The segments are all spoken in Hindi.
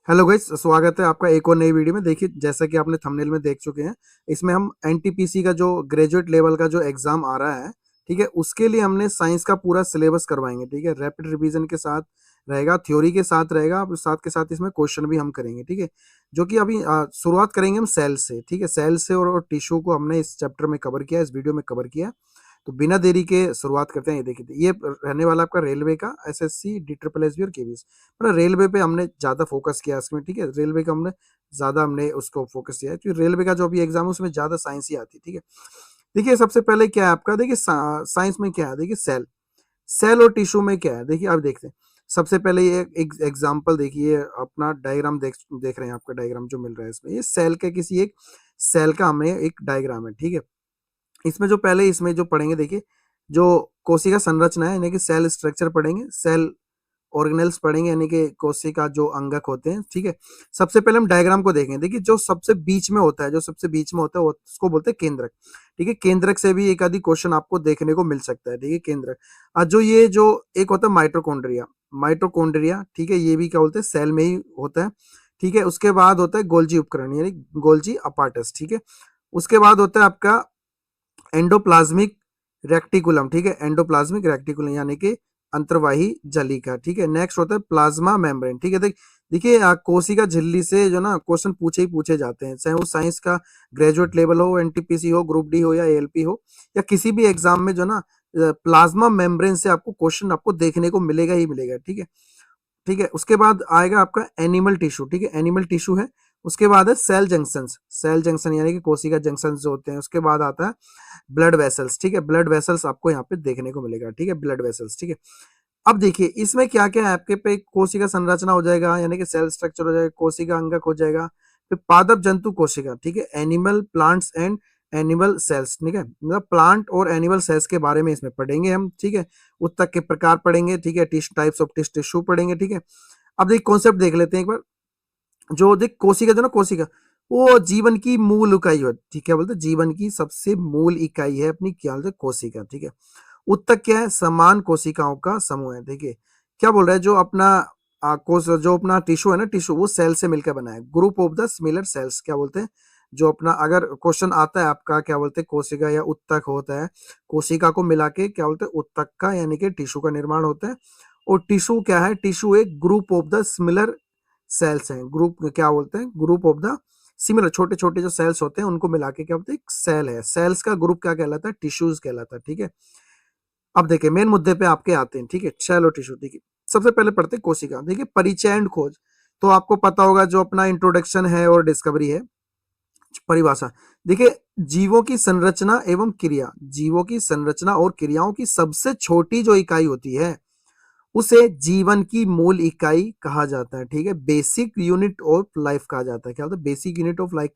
हेलो गाइस, स्वागत है आपका एक और नई वीडियो में। देखिए, जैसा कि आपने थंबनेल में देख चुके हैं, इसमें हम एनटीपीसी का जो ग्रेजुएट लेवल का जो एग्जाम आ रहा है, ठीक है, उसके लिए हमने साइंस का पूरा सिलेबस करवाएंगे। ठीक है, रैपिड रिवीजन के साथ रहेगा, थ्योरी के साथ रहेगा, और साथ के साथ इसमें क्वेश्चन भी हम करेंगे। ठीक है, जो कि अभी शुरुआत करेंगे हम सेल से। ठीक है, सेल से और टिश्यू को हमने इस चैप्टर में कवर किया, इस वीडियो में कवर किया। तो बिना देरी के शुरुआत करते हैं। ये देखिए, ये रहने वाला आपका रेलवे का एसएससी, DSSB और केवीएस। मतलब रेलवे पे हमने ज़्यादा फोकस किया इसमें। ठीक है, रेलवे का हमने उसको फोकस किया है, क्योंकि रेलवे का जो भी एग्जाम है उसमें ज़्यादा साइंस ही आती है। ठीक है, देखिए सबसे पहले क्या है आपका, देखिए साइंस में क्या है, देखिए सेल। सेल और टिश्यू में क्या है, देखिए आप देखते हैं। सबसे पहले ये एक एग्जाम्पल देखिए, अपना डायग्राम देख रहे हैं। आपका डायग्राम जो मिल रहा है इसमें, ये सेल के किसी एक सेल का हमें एक डायग्राम है। ठीक है, इसमें जो पहले इसमें जो पढ़ेंगे, देखिए जो कोशिका संरचना है, यानी कि सेल स्ट्रक्चर पढ़ेंगे, सेल ऑर्गेनेल्स पढ़ेंगे, यानी कि कोशिका जो अंगक होते हैं। ठीक है, सबसे पहले हम डायग्राम को देखेंगे। देखिए जो सबसे बीच में होता है, जो सबसे बीच में होता है उसको बोलते हैं केंद्रक। ठीक है, केंद्रक से भी एक आधी क्वेश्चन आपको देखने को मिल सकता है। ठीक है, केंद्रक। जो ये जो एक होता है माइटोकॉन्ड्रिया, माइटोकॉन्ड्रिया, ठीक है, ये भी क्या बोलते हैं, सेल में ही होता है। ठीक है, उसके बाद होता है गोल्जी उपकरण, यानी गोल्जी अपार्टस। ठीक है, उसके बाद होता है आपका एंडोप्लाज्मिक रेक्टिकुलम। ठीक है, एंडोप्लाज्मिक रेक्टिकुलम यानी कि अंतर्वाही जलिका। ठीक है, नेक्स्ट होता है प्लाज्मा मेम्ब्रेन। ठीक है, देखिए कोशिका झिल्ली से जो ना क्वेश्चन पूछे ही पूछे जाते हैं, चाहे वो साइंस का ग्रेजुएट लेवल हो, एनटीपीसी हो, ग्रुप डी हो या एएलपी हो, या किसी भी एग्जाम में जो ना प्लाज्मा मेम्ब्रेन से आपको क्वेश्चन आपको देखने को मिलेगा ही मिलेगा। ठीक है, ठीक है, उसके बाद आएगा आपका एनिमल टिश्यू। ठीक है, एनिमल टिश्यू है। उसके बाद है सेल जंक्शन, सेल जंक्शन यानी कि कोशिका जंक्शन जो होते हैं। उसके बाद आता है ब्लड वेसल्स। ठीक है, ब्लड वेसल्स आपको यहाँ पे देखने को मिलेगा। ठीक है, ब्लड वेसल्स। ठीक है, अब देखिए इसमें क्या क्या है आपके पे, कोशिका संरचना हो जाएगा, यानी कि सेल स्ट्रक्चर हो जाएगा, कोशिका अंगक हो जाएगा, फिर पादप जंतु कोशिका। ठीक है, animal plants and animal cells. ठीक है, मतलब प्लांट और एनिमल सेल्स के बारे में इसमें पढ़ेंगे हम। ठीक है, उत्तक के प्रकार पढ़ेंगे। ठीक है, टाइप्स ऑफ टिश्यू पढ़ेंगे। ठीक है, अब देख कॉन्सेप्ट देख लेते हैं एक बार। जो देख कोशिका, जो ना कोशिका, वो जीवन की मूल इकाई होती है। ठीक है, बोलते जीवन की सबसे मूल इकाई है अपनी, क्या बोलते हैं, कोशिका। ठीक है, उत्तक क्या है, समान कोशिकाओं का समूह है। देखिए क्या बोल रहा है, जो अपना कोश जो अपना टिश्यू है ना, टिश्यू वो सेल से मिलकर बना है। Group of the similar sales, क्या बोलते हैं, जो अपना अगर क्वेश्चन आता है आपका, क्या बोलते हैं, कोशिका या उत्तक होता है, कोशिका को मिला के क्या बोलते हैं, उत्तक का यानी कि टिश्यू का निर्माण होता है। और टिश्यू क्या है, टिश्यू एक group of the similar sales हैं। ग्रुप क्या बोलते हैं, ग्रुप ऑफ द सिमिलर, छोटे छोटे जो सेल्स होते हैं उनको मिला के क्या बोलते हैं, सेल है। सेल्स का ग्रुप क्या कहलाता है, टिश्यूज कहलाता है। ठीक है, अब देखिए मेन मुद्दे पे आपके आते हैं। ठीक है, सेल और टिश्यू। देखिए सबसे पहले पढ़ते हैं कोशिका। देखिए परिचय एंड खोज, तो आपको पता होगा जो अपना इंट्रोडक्शन है और डिस्कवरी है। परिभाषा, देखिए जीवों की संरचना एवं क्रिया, जीवों की संरचना और क्रियाओं की सबसे छोटी जो इकाई होती है उसे जीवन की मूल इकाई कहा जाता है। ठीक है, बेसिक यूनिट ऑफ लाइफ कहा जाता है। क्या होता है, बेसिक यूनिट ऑफ लाइफ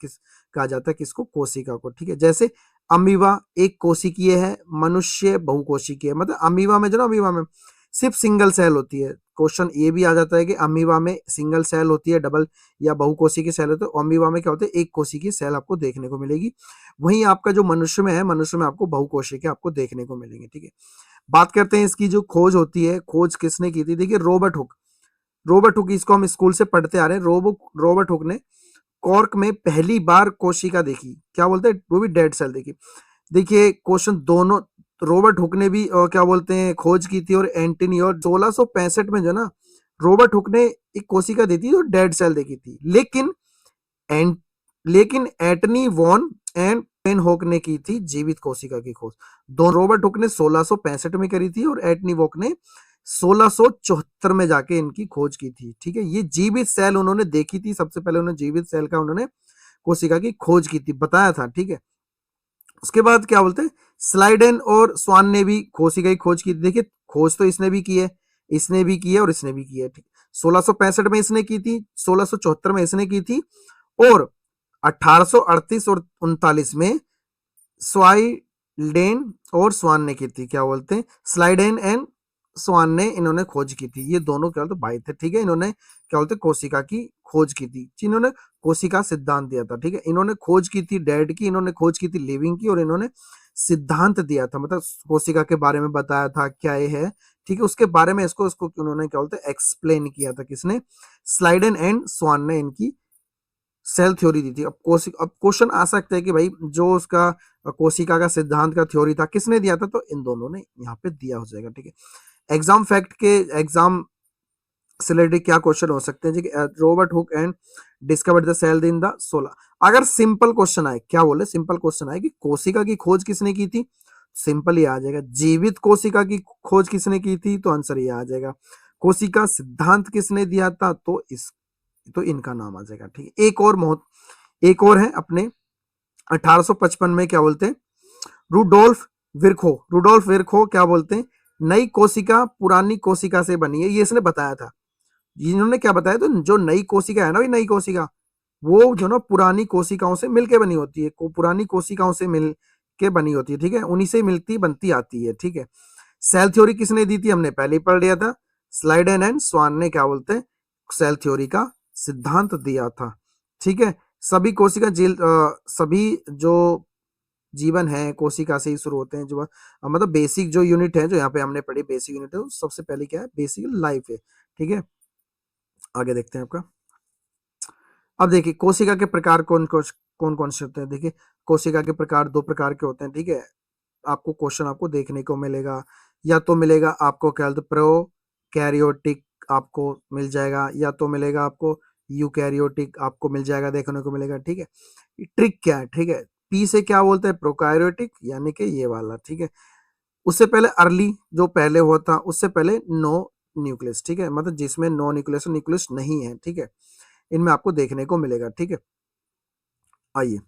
कहा जाता है किसको, कोशिका को। ठीक है, जैसे अमीबा एक कोशिकीय है, मनुष्य बहुकोशिकीय है। मतलब अमीबा में जो ना, अमीबा में सिर्फ सिंगल सेल होती है। क्वेश्चन ये भी आ जाता है कि अमीबा में सिंगल सेल होती है, डबल या बहुकोशिकीय सेल होते हैं। अमीबा में क्या होता है, एक कोशिकीय सेल आपको देखने को मिलेगी। वहीं आपका जो मनुष्य में है, मनुष्य में आपको बहुकोशिकीय आपको देखने को मिलेंगे। ठीक है, बात करते हैं इसकी जो खोज होती है, खोज किसने की थी। देखिए रॉबर्ट हुक, रॉबर्ट हुक, इसको हम स्कूल से पढ़ते आ रहे हैं। रॉबर्ट हुक ने कॉर्क में पहली बार कोशिका देखी, क्या बोलते हैं, वो भी डेड सेल देखी। देखिए क्वेश्चन दोनों, रॉबर्ट हुक ने भी क्या बोलते हैं, खोज की थी, और एंटनी, और 1665 में जो ना रॉबर्ट हुक ने एक कोशिका दी थी जो डेड सेल देखी थी। एंट लेकिन एटनी वॉन एंड पेन होक ने की थी जीवित कोशिका की खोज। दो रॉबर्ट हुक ने 1665 में करी थी, और एटनी वॉक ने 1674 में जाके इनकी खोज की थी। ठीक है, ये जीवित सेल उन्होंने देखी थी, सबसे पहले उन्होंने जीवित सेल का उन्होंने कोशिका की खोज की थी, बताया था। ठीक है, उसके बाद क्या बोलते हैं, स्लाइडेन और स्वान ने भी कोशिका की खोज की थी। देखिए खोज तो इसने भी की है, इसने भी की है, और इसने भी की है। ठीक, 1665 में इसने की थी, 1674 में इसने की थी, और 1838 और 39 में स्वाइडेन और स्वान ने की थी। क्या बोलते हैं, स्लाइडेन एंड स्वान ने इन्होंने खोज की थी। ये दोनों क्या बोलते भाई थे। ठीक है, इन्होंने क्या बोलते कोशिका की खोज की थी, जिन्होंने कोशिका सिद्धांत दिया था। ठीक है, इन्होंने खोज की थी डेड की, इन्होंने खोज की थी लिविंग की, और इन्होंने सिद्धांत दिया था, मतलब कोशिका के बारे में बताया था क्या ये है। ठीक है, उसके बारे में इसको इसको उन्होंने क्या बोलते हैं एक्सप्लेन किया था, किसने, स्लाइडन एंड स्वान ने इनकी सेल थ्योरी दी थी। अब क्वेश्चन आ सकता है कि भाई जो उसका कोशिका का सिद्धांत का थ्योरी था किसने दिया था, तो इन दोनों ने यहाँ पे दिया हो जाएगा, ठीक है। एग्जाम फैक्ट के एग्जाम से रिलेटेड क्या क्वेश्चन हो सकते हैं जी, Robert Hooke and discovered the cell in the 16। अगर सिंपल क्वेश्चन आए, क्या बोले, सिंपल क्वेश्चन आए कि कोशिका की खोज किसने की थी, सिंपल ही आ जाएगा। जीवित कोशिका की खोज किसने की थी, तो आंसर ये आ जाएगा। कोशिका सिद्धांत किसने दिया था, तो इस तो इनका नाम आ जाएगा, ठीक है। एक और है अपने 1855 में क्या बोलते हैं, रुडोल्फ विरखो क्या बोलते हैं, नई कोशिका पुरानी कोशिका से बनी है, ये इसने बताया था। इन्होंने क्या बताया, तो जो नई कोशिका है ना, नई कोशिका वो जो ना पुरानी कोशिकाओं से मिलके बनी होती है, पुरानी कोशिकाओं से मिल के बनी होती है, ठीक है, उन्हीं से मिलती बनती आती है, ठीक है। सेल थ्योरी किसने दी थी, हमने पहले ही पढ़ लिया था, स्लाइडन एंड स्वान ने क्या बोलते हैं सेल थ्योरी का सिद्धांत दिया था, ठीक है। सभी जो जीवन है कोशिका से ही शुरू होते हैं, जो मतलब बेसिक जो यूनिट है जो यहाँ पे हमने पढ़ी बेसिक यूनिट है, सबसे पहले क्या है, बेसिक लाइफ है, ठीक है। आगे देखते हैं आपका। अब देखिए कोशिका के प्रकार कौन कौन से होते हैं, देखिए कोशिका के प्रकार दो प्रकार के होते हैं, ठीक है। आपको क्वेश्चन आपको देखने को मिलेगा, या तो मिलेगा आपको क्या बोलते प्रो कैरियोटिक आपको मिल जाएगा, या तो मिलेगा आपको यूकैरियोटिक आपको मिल जाएगा, देखने को मिलेगा, ठीक है। ट्रिक क्या है, ठीक है, पी से क्या बोलते हैं प्रोकारियोटिक, यानी कि ये वाला, ठीक है। उससे पहले अर्ली जो पहले हुआ था, उससे पहले नो न्यूक्लियस, ठीक है, मतलब जिसमें नो न्यूक्लियस नहीं है, ठीक है, इनमें आपको देखने को मिलेगा, ठीक है। आइए,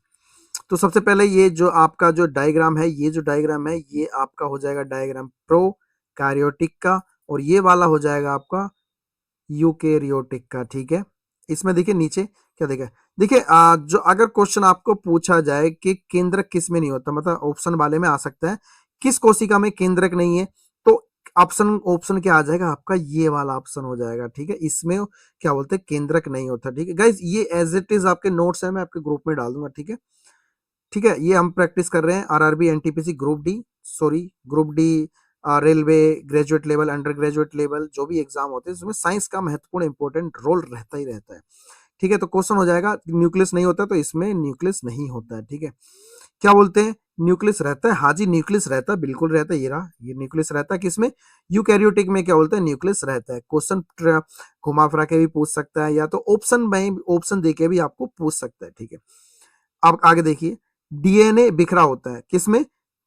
तो सबसे पहले ये जो आपका जो डायग्राम है, ये जो डायग्राम है ये आपका हो जाएगा डायग्राम प्रो कैरियोटिक का, और ये वाला हो जाएगा आपका यूकेरियोटिक का, ठीक है। इसमें देखिए नीचे क्या देखिए, देखिए जो अगर क्वेश्चन आपको पूछा जाए कि केंद्रक किस में नहीं होता, मतलब ऑप्शन वाले में आ सकता है किस कोशिका में केंद्रक नहीं है, तो ऑप्शन ऑप्शन क्या आ जाएगा आपका, ये वाला ऑप्शन हो जाएगा, ठीक है। इसमें क्या बोलते हैं केंद्रक नहीं होता, ठीक है गाइज। ये एज इट इज आपके नोट्स है, मैं आपके ग्रुप में डाल दूंगा, ठीक है, ठीक है। ये हम प्रैक्टिस कर रहे हैं RRB NTPC group D railway graduate level under graduate level जो भी एग्जाम होते हैं उसमें साइंस का महत्वपूर्ण इंपॉर्टेंट रोल रहता ही रहता है, ठीक है। तो क्वेश्चन हो जाएगा न्यूक्लियस नहीं होता, तो इसमें न्यूक्लियस नहीं होता है, ठीक है। क्या बोलते हैं न्यूक्लियस रहता है, हाँ जी न्यूक्लियस रहता है, बिल्कुल रहता है, ये रहा, ये न्यूक्लियस रहता है किसमें, यूकैरियोटिक में क्या बोलते हैं न्यूक्लियस रहता है। क्वेश्चन घुमा फिरा के भी पूछ सकता है, या तो ऑप्शन दे के भी आपको पूछ सकता है, ठीक है। अब आगे देखिए, डीएनए बिखरा होता है किसमें,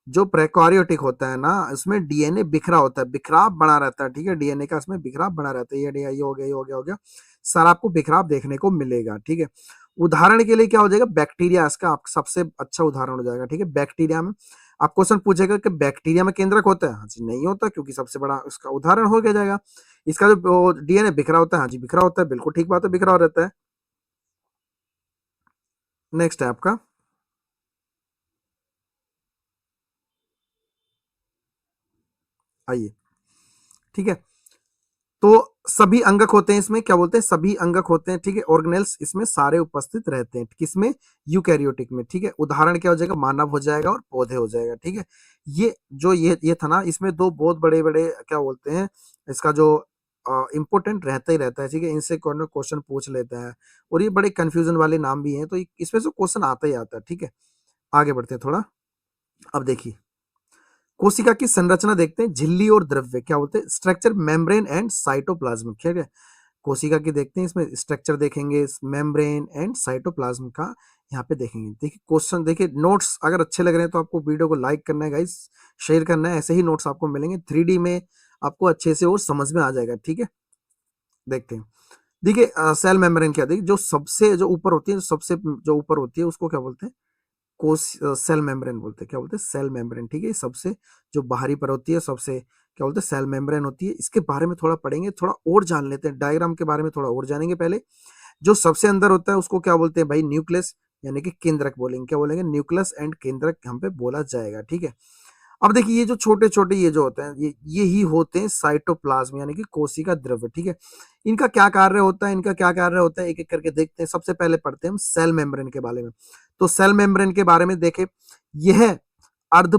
जो प्रोकैरियोटिक होता है ना उसमें डीएनए बिखरा होता है, बिखराव बना रहता है, ठीक है, डीएनए का इसमें बिखराव बना रहता है, ये हो गया, ये हो गया, हो गया, सारा आपको बिखराव देखने को मिलेगा, ठीक है। उदाहरण के लिए क्या हो जाएगा, बैक्टीरिया इसका सबसे अच्छा उदाहरण हो जाएगा, ठीक है। बैक्टीरिया में आप क्वेश्चन पूछेगा कि बैक्टीरिया में केंद्रक होता है, हाँ जी नहीं होता, क्योंकि सबसे बड़ा इसका उदाहरण हो गया जाएगा। इसका जो डीएनए बिखरा होता है, हाँ जी बिखरा होता है, बिल्कुल ठीक बात है, बिखरा रहता है। नेक्स्ट है आपका, आइए, ठीक है। तो सभी अंगक होते हैं इसमें, क्या बोलते हैं सभी अंगक होते हैं, ठीक है। ऑर्गेनेल्स इसमें सारे उपस्थित रहते हैं, किसमें, यूकैरियोटिक में, ठीक है। उदाहरण क्या हो जाएगा, मानव हो जाएगा और पौधे हो जाएगा, ठीक है। ये जो ये था ना, इसमें दो बहुत बड़े बड़े क्या बोलते हैं, इसका जो इंपॉर्टेंट रहता ही रहता है, ठीक है, इनसे क्वेश्चन पूछ लेता है, और ये बड़े कंफ्यूजन वाले नाम भी हैं, तो इसमें से क्वेश्चन आता ही आता है, ठीक है। आगे बढ़ते हैं थोड़ा। अब देखिए कोशिका की संरचना देखते हैं, झिल्ली और द्रव्य क्या बोलते हैं, स्ट्रक्चर मेम्ब्रेन एंड साइटोप्लाज्म, ठीक है। कोशिका की देखते हैं, इसमें स्ट्रक्चर देखेंगे, मेम्ब्रेन एंड साइटोप्लाज्म का यहाँ पे देखेंगे। देखिए क्वेश्चन, देखिए नोट्स अगर अच्छे लग रहे हैं तो आपको वीडियो को लाइक करना है गाइस, शेयर करना है, ऐसे ही नोट्स आपको मिलेंगे 3D में, आपको अच्छे से और समझ में आ जाएगा, ठीक है। देखते हैं, देखिए सेल मेम्ब्रेन क्या, देखिए जो सबसे जो ऊपर होती है, सबसे जो ऊपर होती है उसको क्या बोलते हैं, कोश सेल मेम्ब्रेन बोलते हैं, क्या बोलते हैं सेल मेम्ब्रेन, ठीक है। सबसे जो बाहरी पर होती है, सबसे क्या बोलते हैं सेल मेम्ब्रेन होती है। इसके बारे में थोड़ा पढ़ेंगे, थोड़ा और जान लेते हैं, डायग्राम के बारे में थोड़ा और जानेंगे पहले। जो सबसे अंदर होता है उसको क्या बोलते हैं भाई, न्यूक्लियस, यानी कि केंद्रक बोलेंगे, क्या बोलेंगे न्यूक्लियस एंड केंद्रक हम पे बोला जाएगा, ठीक है। अब देखिए ये जो छोटे छोटे ये जो होते हैं, ये ही होते हैं साइटोप्लाज्म, यानी कि कोशिका द्रव्य, ठीक है। इनका क्या कार्य होता है, इनका क्या कार्य होता है, एक एक करके देखते हैं। सबसे पहले पढ़ते हैं हम सेल मेम्ब्रेन के बारे में। तो सेल मेम्ब्रेन के बारे में देखें, यह अर्ध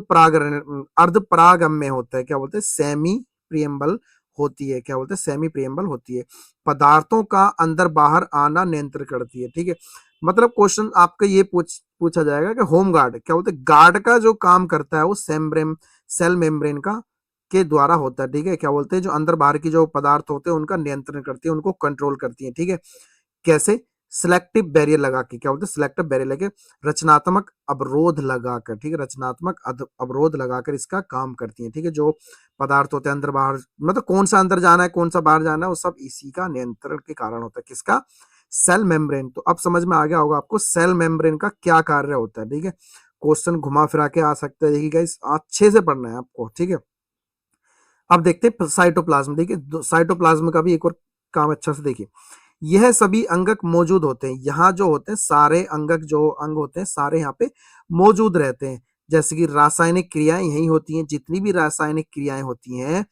परागम्य होता है, क्या बोलते हैं सेमी प्रिएम्बल होती है, क्या बोलते हैं, सेमी प्रिएम्बल होती है, पदार्थों का अंदर बाहर आना नियंत्रित करती है, ठीक है। मतलब क्वेश्चन आपका ये पूछा जाएगा कि होम गार्ड, क्या बोलते हैं, गार्ड का जो काम करता है वो सेल मेम्ब्रेन का के द्वारा होता है, ठीक है। क्या बोलते हैं, जो अंदर बाहर की जो पदार्थ होते हैं उनका नियंत्रण करती है, उनको कंट्रोल करती है, ठीक है। कैसे? सिलेक्टिव बैरियर लगा के, क्या बोलते हैं, सिलेक्टिव बैरियर लगे, रचनात्मक अवरोध लगाकर, ठीक है, रचनात्मक अवरोध लगाकर इसका काम करती है, ठीक है। जो पदार्थ होते हैं अंदर बाहर, मतलब कौन सा अंदर जाना है कौन सा बाहर जाना है, वो सब इसी का नियंत्रण के कारण होता है, किसका? Cell membrane. तो अब समझ में आ गया होगा आपको सेल मेम्ब्रेन का क्या कार्य होता है, ठीक है। क्वेश्चन घुमा फिरा के आ सकते हैं, देखिए गाइस अच्छे से पढ़ना है आपको, ठीक है। अब देखते हैं साइटोप्लाज्म, देखिए साइटोप्लाज्म का भी एक और काम अच्छा से देखिए। यह सभी अंगक मौजूद होते हैं, यहाँ जो होते हैं सारे अंगक जो अंग होते हैं सारे यहाँ पे मौजूद रहते हैं। जैसे कि रासायनिक क्रियाएं यही होती हैं, जितनी भी रासायनिक क्रियाएं होती हैं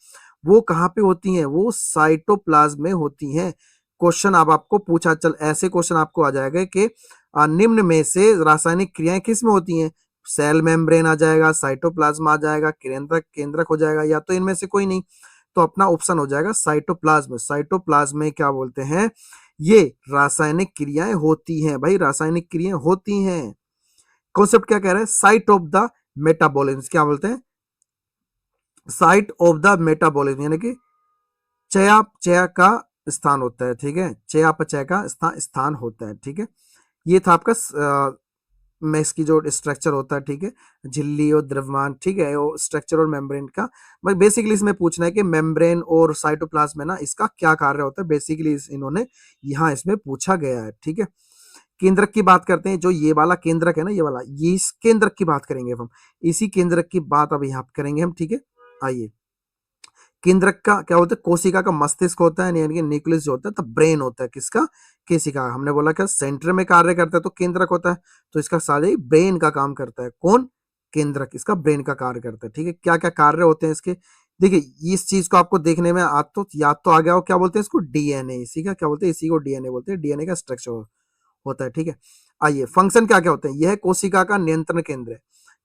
वो कहाँ पे होती हैं, वो साइटोप्लाज्म में होती हैं। क्वेश्चन अब आपको पूछा, चल ऐसे क्वेश्चन आपको आ जाएगा कि निम्न में से रासायनिक क्रियाएं किस में होती हैं? सेल मेम्ब्रेन आ जाएगा, साइटोप्लाज्म आ जाएगा, केंद्रक हो जाएगा, या तो इनमें से कोई नहीं। तो अपना ऑप्शन हो जाएगा साइटोप्लाज्म। साइटोप्लाज्म में क्या बोलते हैं, ये रासायनिक क्रियाएं होती हैं, भाई रासायनिक क्रियाएं होती हैं। कॉन्सेप्ट क्या कह रहा है? साइट ऑफ द मेटाबॉलिज्म, क्या बोलते हैं, साइट ऑफ द मेटाबॉलिज्म, यानी कि चयापचय का स्थान होता है, ठीक है, चयापचय का स्थान होता है, ठीक है। ये था आपका में इसकी जो स्ट्रक्चर होता है, ठीक है, झिल्ली और द्रव्यमान, ठीक है, वो स्ट्रक्चर और मेम्ब्रेन का, मतलब बेसिकली इसमें पूछना है कि मेम्ब्रेन और साइटोप्लाज्म में ना इसका क्या कार्य होता है, बेसिकली इन्होंने यहाँ इसमें पूछा गया है, ठीक है। केंद्रक की बात करते हैं, जो ये वाला केंद्रक है ना, ये वाला, ये इस केंद्रक की बात करेंगे हम, इसी केंद्रक की बात अब यहाँ करेंगे हम, ठीक है। आइए, केंद्रक का क्या होता है, कोशिका का मस्तिष्क होता है, यानी कि न्यूक्लियस जो होता है, तब ब्रेन होता है किसका, केशिका। हमने बोला क्या सेंटर में कार्य करता है तो केंद्रक होता है, तो इसका सारे ब्रेन का काम करता है, कौन? केंद्रक, इसका ब्रेन का कार्य करता है, ठीक है। क्या क्या कार्य होते हैं इसके, देखिए इस चीज को आपको देखने में याद तो आ गया हो, क्या बोलते हैं इसको, डीएनए, इसी का क्या बोलते हैं, इसी को डीएनए बोलते हैं, डीएनए का स्ट्रक्चर होता है, ठीक है। आइए, फंक्शन क्या क्या होते हैं, यह कोशिका का नियंत्रण केंद्र है,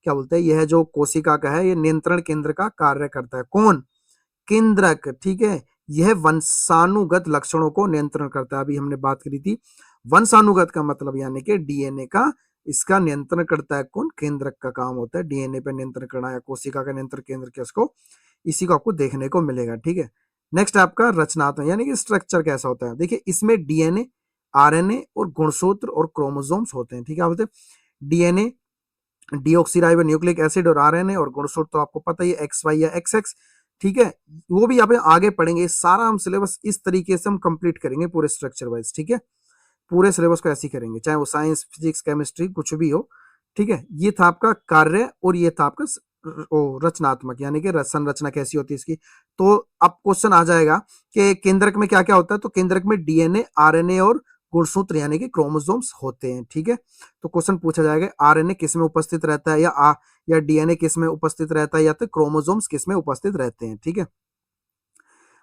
क्या बोलते हैं, यह जो कोशिका का है ये नियंत्रण केंद्र का कार्य करता है, कौन? केंद्रक, ठीक है। यह वंशानुगत लक्षणों को नियंत्रण करता है, अभी हमने बात करी थी, वंशानुगत का मतलब यानी कि डीएनए का इसका नियंत्रण करता है, कौन? केंद्रक का काम होता है डीएनए पर नियंत्रण करना, या कोशिका का नियंत्रण केंद्र क्या, इसको इसी को आपको देखने को मिलेगा, ठीक है। नेक्स्ट आपका रचनात्मक, यानी कि स्ट्रक्चर कैसा होता है, देखिए इसमें डीएनए, आरएनए और गुणसूत्र और क्रोमोसोम्स होते हैं, ठीक है। बोलते हैं डीएनए, डीऑक्सीराइबो न्यूक्लिक एसिड, और आरएनए, और गुणसूत्र तो आपको पता ही है एक्स वाई या एक्स एक्स, ठीक है। वो भी यहाँ पे आगे पढ़ेंगे, सारा हम सिलेबस इस तरीके से हम कंप्लीट करेंगे पूरे स्ट्रक्चर वाइज, ठीक है। पूरे सिलेबस को ऐसे ही करेंगे, चाहे वो साइंस, फिजिक्स, केमिस्ट्री कुछ भी हो, ठीक है। ये था आपका कार्य, और ये था आपका रचनात्मक, यानी कि संरचना कैसी होती है इसकी। तो अब क्वेश्चन आ जाएगा कि केंद्रक में क्या क्या होता है, तो केंद्रक में डीएनए, आरएनए और गुणसूत्र यानी कि क्रोमोसोम्स होते हैं, ठीक है। तो क्वेश्चन पूछा जाएगा आरएनए किस में उपस्थित रहता है, या डीएनए किस में उपस्थित रहता है, या तो क्रोमोसोम्स किस में उपस्थित रहते हैं, ठीक है।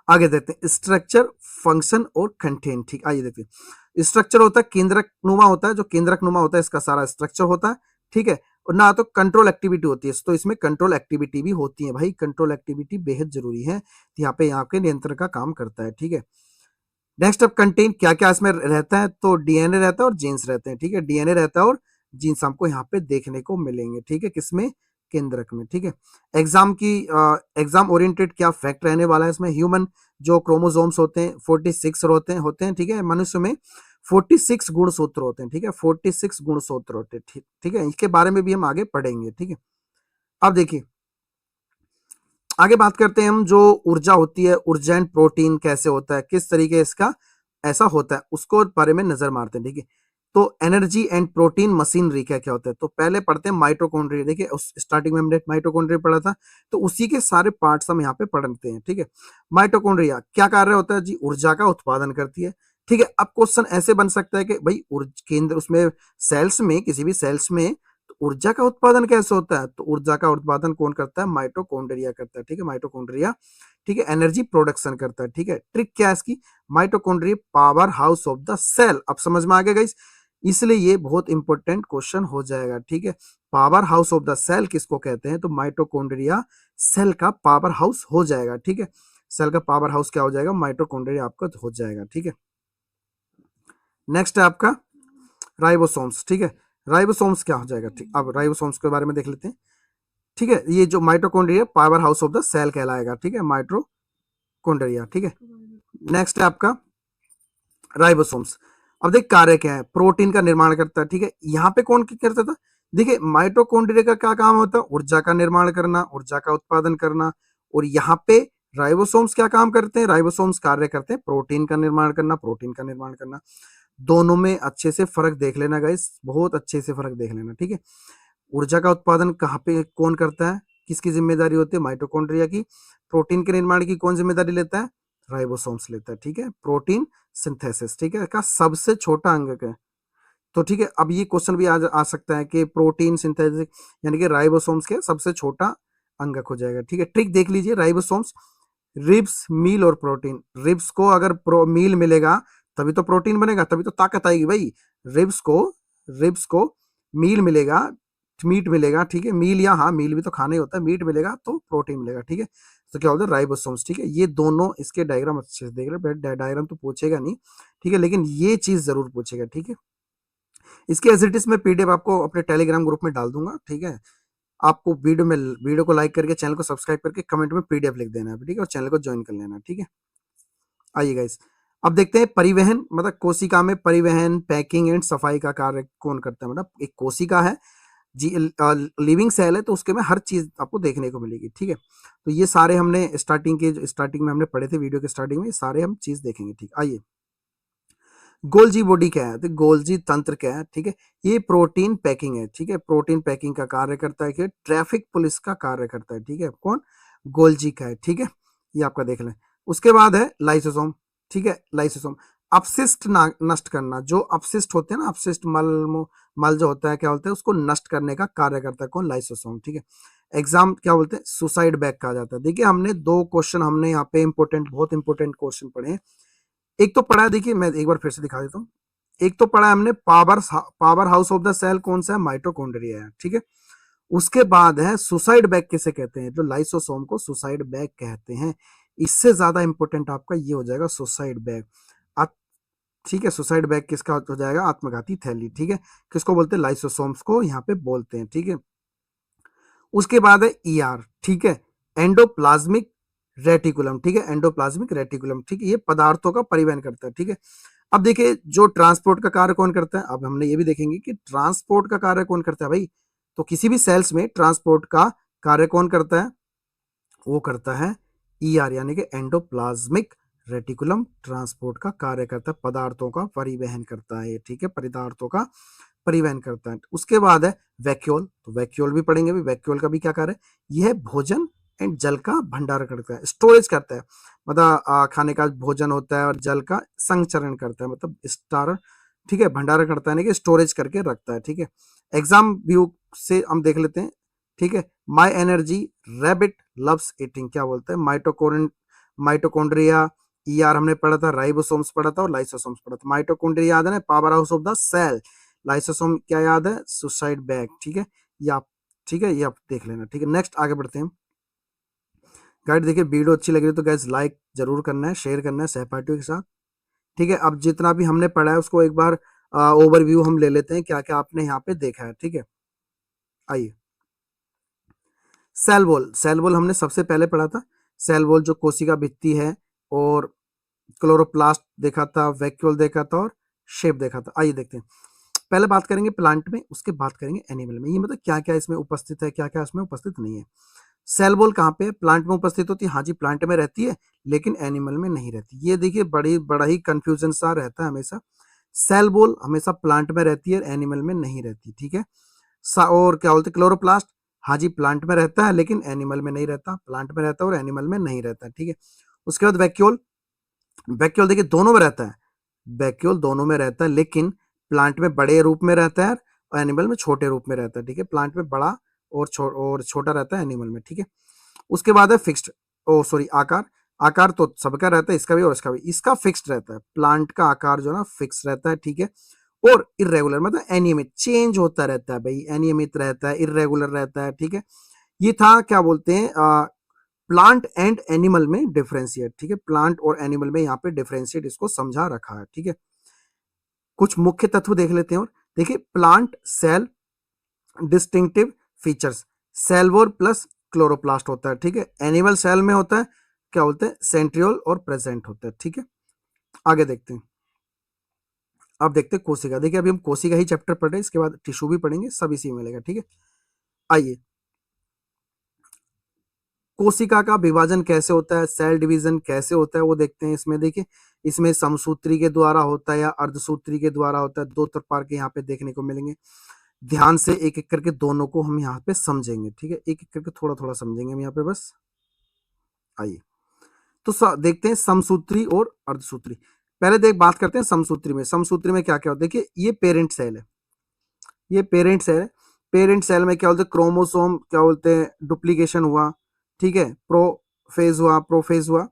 आगे देखते हैं स्ट्रक्चर, फंक्शन और कंटेंट, ठीक। आइए देखते हैं, स्ट्रक्चर होता है केंद्रक नुमा होता है, जो केंद्रक नुमा होता है इसका सारा स्ट्रक्चर होता है, ठीक है। और ना तो कंट्रोल एक्टिविटी होती है, तो इसमें कंट्रोल एक्टिविटी भी होती है, भाई कंट्रोल एक्टिविटी बेहद जरूरी है, तो यहाँ के नियंत्रण का काम करता है, ठीक है। नेक्स्ट अब कंटेंट, क्या क्या इसमें रहता है, तो डीएनए रहता है और जीन्स रहते हैं, ठीक है, डीएनए रहता है और जीन्स हमको यहाँ पे देखने को मिलेंगे, ठीक है, किसमें? केंद्रक में, ठीक है। एग्जाम ओरिएंटेड क्या फैक्ट रहने वाला है इसमें, ह्यूमन जो क्रोमोसोम्स होते हैं 46 होते हैं, ठीक है। मनुष्य में 46 गुणसूत्र होते हैं, ठीक है, 46 गुणसूत्र होते हैं, ठीक है। इसके बारे में भी हम आगे पढ़ेंगे, ठीक है। अब देखिए आगे बात करते हैं हम, जो ऊर्जा होती है, ऊर्जा एंड प्रोटीन कैसे होता है, किस तरीके इसका ऐसा होता है, उसको बारे में नजर मारते हैं, ठीक है। तो एनर्जी एंड प्रोटीन मशीनरी क्या क्या होता है, तो पहले पढ़ते हैं माइटोकॉन्ड्रिया, देखिए उस स्टार्टिंग में हमने माइटोकॉन्ड्रिया पढ़ा था, तो उसी के सारे पार्ट्स हम यहाँ पे पढ़ते हैं, ठीक है। माइटोकॉन्ड्रिया क्या कार्य होता है जी, ऊर्जा का उत्पादन करती है, ठीक है। अब क्वेश्चन ऐसे बन सकता है कि भाई केंद्र उसमें सेल्स में, किसी भी सेल्स में तो ऊर्जा का उत्पादन कैसे होता है, तो ऊर्जा का उत्पादन कौन करता है, माइटोकॉन्ड्रिया करता है, ठीक है, माइटोकॉन्ड्रिया, ठीक है, एनर्जी प्रोडक्शन करता है, ठीक है। ट्रिक क्या है इसकी, mitochondria powerhouse of the cell, अब समझ में आ गया गाइस, इसलिए ये बहुत इंपॉर्टेंट क्वेश्चन हो जाएगा, ठीक है। Powerhouse of the cell किसको कहते हैं, तो माइटोकॉन्ड्रिया सेल का पावर हाउस हो जाएगा, ठीक है। सेल का पावर हाउस क्या हो जाएगा, माइटोकॉन्ड्रिया आपका हो जाएगा, ठीक है। नेक्स्ट है आपका राइबोसोम्स, ठीक है। राइबोसोम्स क्या हो जाएगा, ठीक, अब राइबोसोम्स के बारे में देख लेते हैं, ठीक है। ये जो mitochondria powerhouse of the cell कहलाएगा, ठीक है, माइटोकॉन्ड्रिया, ठीक है। नेक्स्ट है आपका राइबोसोम्स। अब देख कार्य क्या है, प्रोटीन का निर्माण करता है, ठीक है। यहाँ पे कौन करता था, देखिए माइटोकॉन्ड्रिया का क्या काम होता है, ऊर्जा का निर्माण करना, ऊर्जा का उत्पादन करना। और यहाँ पे राइबोसोम्स क्या काम करते हैं, राइबोसोम्स कार्य करते हैं प्रोटीन का निर्माण करना, प्रोटीन का निर्माण करना। दोनों में अच्छे से फर्क देख लेना गाइस, बहुत अच्छे से फर्क देख लेना, ठीक है। ऊर्जा का उत्पादन कहाँ पे कौन करता है, किसकी जिम्मेदारी होती है, माइटोकॉन्ड्रिया की। प्रोटीन के निर्माण की कौन जिम्मेदारी लेता है, राइबोसोम्स लेता है, ठीक है। प्रोटीन सिंथेसिस, ठीक है, का सबसे छोटा अंग है, तो ठीक है। अब ये क्वेश्चन भी आ सकता है कि प्रोटीन सिंथेसिस यानी कि राइबोसोम्स के सबसे छोटा अंगक हो जाएगा, ठीक है। ट्रिक देख लीजिए, राइबोसोम्स, रिब्स, मील और प्रोटीन। रिब्स को अगर मील मिलेगा तभी तो प्रोटीन बनेगा, तभी तो ताकत आएगी भाई। रिब्स को रिब्स को मील मिलेगा, मीट मिलेगा, ठीक है। मील या हाँ मील भी तो खाना ही होता है, मीट मिलेगा तो प्रोटीन मिलेगा, ठीक है। तो क्या होता है, राइबोसोम्स, ठीक है। ये दोनों इसके डायग्राम अच्छे से देख रहे, डायग्राम तो पूछेगा नहीं, ठीक है, लेकिन ये चीज जरूर पूछेगा, ठीक है। इसके एज इट इज मैं पीडीएफ आपको अपने टेलीग्राम ग्रुप में डाल दूंगा, ठीक है। आपको वीडियो को लाइक करके, चैनल को सब्सक्राइब करके कमेंट में पीडीएफ लिख देना है, ठीक है, और चैनल को ज्वाइन कर लेना, ठीक है। आइए गाइस, अब देखते हैं परिवहन, मतलब कोशिका में परिवहन, पैकिंग एंड सफाई का कार्य कौन करता है। मतलब एक कोशिका है जी, लिविंग सेल है, तो उसके में हर चीज आपको देखने को मिलेगी, ठीक है। तो ये सारे हमने स्टार्टिंग में हमने पढ़े थे, वीडियो के स्टार्टिंग में सारे हम चीज देखेंगे, ठीक। आइए, गोल्जी बॉडी क्या है, तो गोल्जी तंत्र क्या है, ठीक है। ये प्रोटीन पैकिंग है, ठीक है। प्रोटीन पैकिंग का कार्य करता है, कि ट्रैफिक पुलिस का कार्य करता है, ठीक है। कौन, गोल्जी का है, ठीक है। ये आपका देख लें। उसके बाद है लाइसोसोम, ठीक है। लाइसोसोम अपशिष्ट नष्ट करना, जो अपशिष्ट होते हैं ना, अपशिष्ट मल जो होता है, क्या बोलते हैं, उसको नष्ट करने का कार्य करता है, कौन, लाइसोसोम, ठीक है। एग्जाम क्या बोलते हैं, सुसाइड बैग कहा जाता है। देखिए हमने दो क्वेश्चन हमने यहाँ पे इंपोर्टेंट, बहुत इंपोर्टेंट क्वेश्चन पढ़े हैं। एक तो पढ़ा है, देखिए मैं एक बार फिर से दिखा देता हूँ। एक तो पढ़ा है हमने powerhouse of the cell कौन सा है, माइटोकॉन्ड्रिया है, ठीक है। उसके बाद है सुसाइड बैग किसे कहते हैं, जो लाइसोसोम को सुसाइड बैग कहते हैं। इससे ज्यादा इंपॉर्टेंट आपका ये हो जाएगा सुसाइड बैग, ठीक है। सुसाइड बैग किसका हो जाएगा, आत्मघाती थैली, ठीक है। किसको बोलते हैं, लाइसोसोम्स को यहाँ पे बोलते हैं, ठीक है। उसके बाद है ईआर, ठीक है, एंडोप्लाज्मिक रेटिकुलम, ठीक है। एंडोप्लाज्मिक रेटिकुलम, ठीक है, ये पदार्थों का परिवहन करता है, ठीक है। अब देखिए जो ट्रांसपोर्ट का कार्य कौन करता है, अब हमने ये भी देखेंगे कि ट्रांसपोर्ट का कार्य कौन करता है भाई। तो किसी भी सेल्स में ट्रांसपोर्ट का कार्य कौन करता है, वो करता है ईआर, यानी कि एंडोप्लाज्मिक रेटिकुलम ट्रांसपोर्ट का कार्य करता है, पदार्थों का परिवहन करता है, ठीक है, पदार्थों का परिवहन करता है। उसके बाद है वैक्यूल, तो वैक्यूल भी पढ़ेंगे, भी वैक्यूल का भी क्या कार्य है, यह भोजन एंड जल का भंडारण करता है, स्टोरेज करता है। मतलब खाने का भोजन होता है और जल का संचरण करता है, मतलब स्टार, ठीक है, भंडारण करता है, कि स्टोरेज करके रखता है, ठीक है। एग्जाम व्यू से हम देख लेते हैं, ठीक है। My energy, rabbit loves eating, क्या बोलते हैं, माइटोकॉन्ड्रिया, ईआर हमने पढ़ा था, राइबोसोम्स पढ़ा था और लाइसोसोम्स पढ़ा था। माइटोकॉन्ड्रिया याद है ना, powerhouse of the cell. Lysosome क्या याद है, सुसाइड बैग, ठीक है। ये आप, ठीक है, ये आप देख लेना, ठीक है। नेक्स्ट आगे बढ़ते हैं गाइड। देखिए वीडियो अच्छी लग रही है तो गैस लाइक जरूर करना है, शेयर करना है सहपाठियों के साथ, ठीक है। अब जितना भी हमने पढ़ा है उसको एक बार ओवरव्यू हम ले लेते हैं, क्या क्या आपने यहाँ पे देखा है, ठीक है। आइए, सेल वॉल, सेल वॉल हमने सबसे पहले पढ़ा था। सेल वॉल जो कोशिका भित्ति है, और क्लोरोप्लास्ट देखा था, वैक्यूल देखा था और शेप देखा था। आइए देखते हैं, पहले बात करेंगे प्लांट में, उसके बाद करेंगे एनिमल में। ये मतलब क्या क्या इसमें उपस्थित है, क्या क्या इसमें उपस्थित नहीं है। सेल वॉल कहाँ पे प्लांट में उपस्थित होती है, हाँ जी प्लांट में रहती है, लेकिन एनिमल में नहीं रहती। ये देखिए बड़ा ही कंफ्यूजन सा रहता है हमेशा। सेल वॉल हमेशा प्लांट में रहती है, एनिमल में नहीं रहती, ठीक है। और क्या बोलते हैं, क्लोरोप्लास्ट, हाँ जी प्लांट में रहता है लेकिन एनिमल में नहीं रहता, प्लांट में रहता है और एनिमल में नहीं रहता, ठीक है। उसके बाद वैक्यूल, वैक्यूल देखिए दोनों में रहता है, वैक्यूल दोनों में रहता है, लेकिन प्लांट में बड़े रूप में रहता है और एनिमल में छोटे रूप में रहता है, ठीक है। प्लांट में बड़ा और छोटा रहता है, एनिमल में, ठीक है। उसके बाद है फिक्स्ड, ओ सॉरी आकार, आकार तो सबका रहता है, इसका भी और इसका भी, इसका फिक्स्ड रहता है। प्लांट का आकार जो है ना फिक्स रहता है, ठीक है। और इरेगुलर मतलब एनियमित, चेंज होता रहता है भाई, एनियमित रहता है, इरेगुलर रहता है, ठीक है। ये था क्या बोलते हैं प्लांट एंड एनिमल में डिफरेंशिएट, ठीक है, प्लांट और एनिमल में यहाँ पे डिफरेंशिएट इसको समझा रखा है, ठीक है। कुछ मुख्य तत्व देख लेते हैं और देखिए, plant cell distinctive features, cell wall plus chloroplast होता है, ठीक है। एनिमल सेल में होता है क्या बोलते हैं, सेंट्रियोल और प्रेजेंट होता है, ठीक है। आगे देखते हैं, अब देखते हैं कोशिका। देखिए अभी हम कोशिका ही चैप्टर पढ़ रहे हैं, इसके बाद टिश्यू भी पढ़ेंगे, सब इसी में मिलेगा, ठीक है। आइए, कोशिका का विभाजन कैसे होता है, सेल डिवीजन कैसे होता है वो देखते हैं। इसमें देखिए, इसमें समसूत्री के द्वारा होता है या अर्धसूत्री के द्वारा होता है, दो प्रकार के यहाँ पे देखने को मिलेंगे। ध्यान से एक एक करके दोनों को हम यहाँ पे समझेंगे, ठीक है, एक एक करके थोड़ा थोड़ा समझेंगे हम यहाँ पे बस। आइए, तो देखते हैं समसूत्री और अर्धसूत्री। पहले देख बात करते हैं समसूत्री में। समसूत्री में क्या क्या होता है, देखिए ये पेरेंट सेल है, ये पेरेंट सेल है। पेरेंट सेल में क्या बोलते हैं, क्रोमोसोम क्या बोलते हैं, डुप्लीकेशन हुआ, ठीक है, प्रोफेज हुआ, प्रोफेज हुआ,